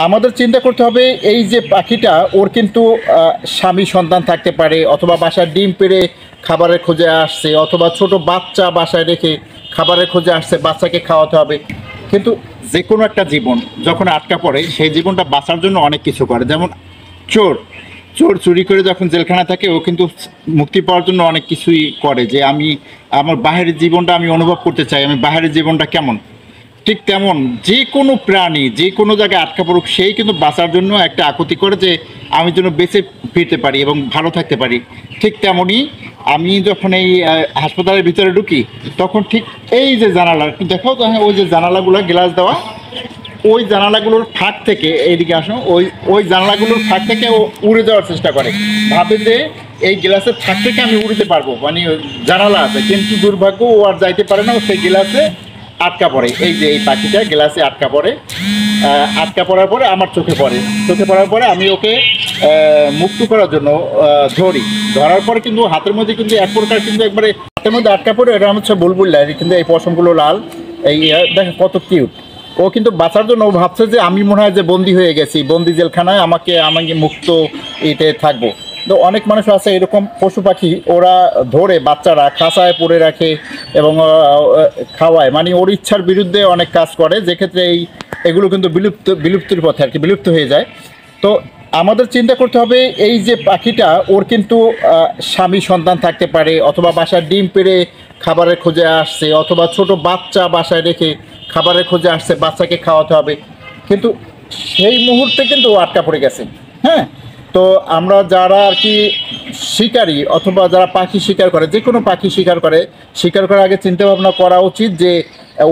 আমাদের চিন্তা করতে হবে এই যে পাখিটা ওর কিন্তু স্বামী সন্তান থাকতে পারে, অথবা বাসায় ডিম পেড়ে খাবারের খোঁজে আসছে, অথবা ছোট বাচ্চা বাসায় রেখে খাবারের খোঁজে আসছে, বাচ্চাকে খাওয়াতে হবে। কিন্তু যে কোনো একটা জীবন যখন আটকা পড়ে সেই জীবনটা বাঁচার জন্য অনেক কিছু করে। যেমন চোর চোর চুরি করে যখন জেলখানা থাকে ও কিন্তু মুক্তি পাওয়ার জন্য অনেক কিছুই করে, যে আমি আমার বাহিরের জীবনটা আমি অনুভব করতে চাই, আমি বাহিরের জীবনটা কেমন। ঠিক তেমন যে কোনো প্রাণী যে কোনো জায়গায় আটকা পড়ুক সেই কিন্তু বাঁচার জন্য একটা আকুতি করে যে আমি যেন বেঁচে ফিরতে পারি এবং ভালো থাকতে পারি। ঠিক তেমনই আমি যখন এই হাসপাতালের ভিতরে ঢুকি তখন ঠিক এই যে জানালা একটু দেখাও তো, হ্যাঁ ওই যে জানালাগুলো গ্লাস দেওয়া, ওই জানালাগুলোর ফাঁক থেকে এইদিকে আসো, ওই ওই জানালাগুলোর ফাঁক থেকে ও উড়ে যাওয়ার চেষ্টা করে, ভাবে যে এই গ্লাসের ফাঁক থেকে আমি উড়তে পারবো, মানে জানালা আছে, কিন্তু দুর্ভাগ্য ও আর যাইতে পারে না, ও সেই গ্লাসে আটকা পড়ে। এই যে এই পাখিটা গ্লাসে আটকা পড়ে, আটকা পড়ার পরে আমার চোখে পড়ে, চোখে পড়ার পরে আমি ওকে মুক্ত করার জন্য ধরি। ধরার পরে কিন্তু হাতের মধ্যে কিন্তু এক প্রকার কিন্তু একবারে হাতের মধ্যে আটকা পড়ে, এটা হচ্ছে বুলবুল, কিন্তু এই পশমগুলো লাল, এই দেখেন কত কিউট। ও কিন্তু বাঁচার জন্য ও ভাবছে যে আমি মনে হয় যে বন্দি হয়ে গেছি, বন্দি জেলখানায়, আমাকে মুক্ত এতে থাকবো। তো অনেক মানুষ আছে এরকম পশু পাখি ওরা ধরে বাচ্চারা খাঁচায় পড়ে রাখে এবং খাওয়ায়, মানে ওর ইচ্ছার বিরুদ্ধে অনেক কাজ করে, যেক্ষেত্রে এগুলো কিন্তু বিলুপ্তির পথে আর কি, বিলুপ্ত হয়ে যায়। তো আমাদের চিন্তা করতে হবে এই যে পাখিটা ওর কিন্তু স্বামী সন্তান থাকতে পারে, অথবা বাসায় ডিম পেড়ে খাবারের খোঁজে আসছে, অথবা ছোট বাচ্চা বাসায় রেখে খাবারের খোঁজে আসছে, বাচ্চাকে খাওয়াতে হবে। কিন্তু সেই মুহূর্তে কিন্তু ও আটকা পড়ে গেছে। হ্যাঁ, তো আমরা যারা আর কি শিকারী অথবা যারা পাখি শিকার করে, যে কোনো পাখি শিকার করার আগে চিন্তা ভাবনা করা উচিত যে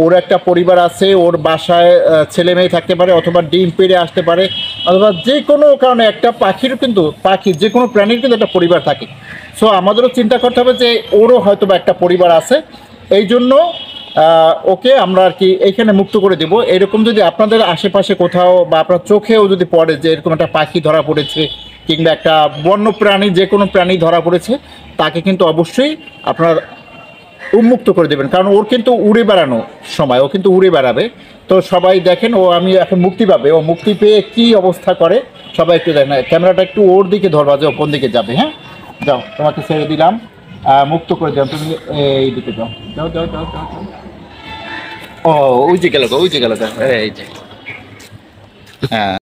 ওর একটা পরিবার আছে, ওর বাসায় ছেলে মেয়ে থাকতে পারে, অথবা ডিম পেড়ে আসতে পারে, অথবা যে কোনো কারণে একটা পাখি যে কোনো প্রাণীর কিন্তু একটা পরিবার থাকে। সো আমাদেরও চিন্তা করতে হবে যে ওরও হয়তো বা একটা পরিবার আছে, এই জন্য ওকে আমরা আর কি এইখানে মুক্ত করে দেব। এরকম যদি আপনাদের আশেপাশে কোথাও বা আপনার চোখেও যদি পড়ে যে এরকম একটা পাখি ধরা পড়েছে, কিংবা একটা বন্য প্রাণী যে কোনো প্রাণী ধরা পড়েছে, তাকে কিন্তু অবশ্যই আপনার উন্মুক্ত করে দেবেন, কারণ ওর কিন্তু উড়ে বেড়ানো সময়, ও কিন্তু উড়ে বেড়াবে। তো সবাই দেখেন, ও আমি এখন মুক্তি পাবে, ও মুক্তি পেয়ে কী অবস্থা করে সবাই একটু দেখেন। ক্যামেরাটা একটু ওর দিকে ধরবা যে ও কোন দিকে যাবে। হ্যাঁ, যাও, তোমাকে ছেড়ে দিলাম, মুক্ত করে দিলাম, তুমি এই দিকে যাও, যাও যাও যাও যাও। ও ওই যে গেল, ওই যে গেল, এই যে, হ্যাঁ।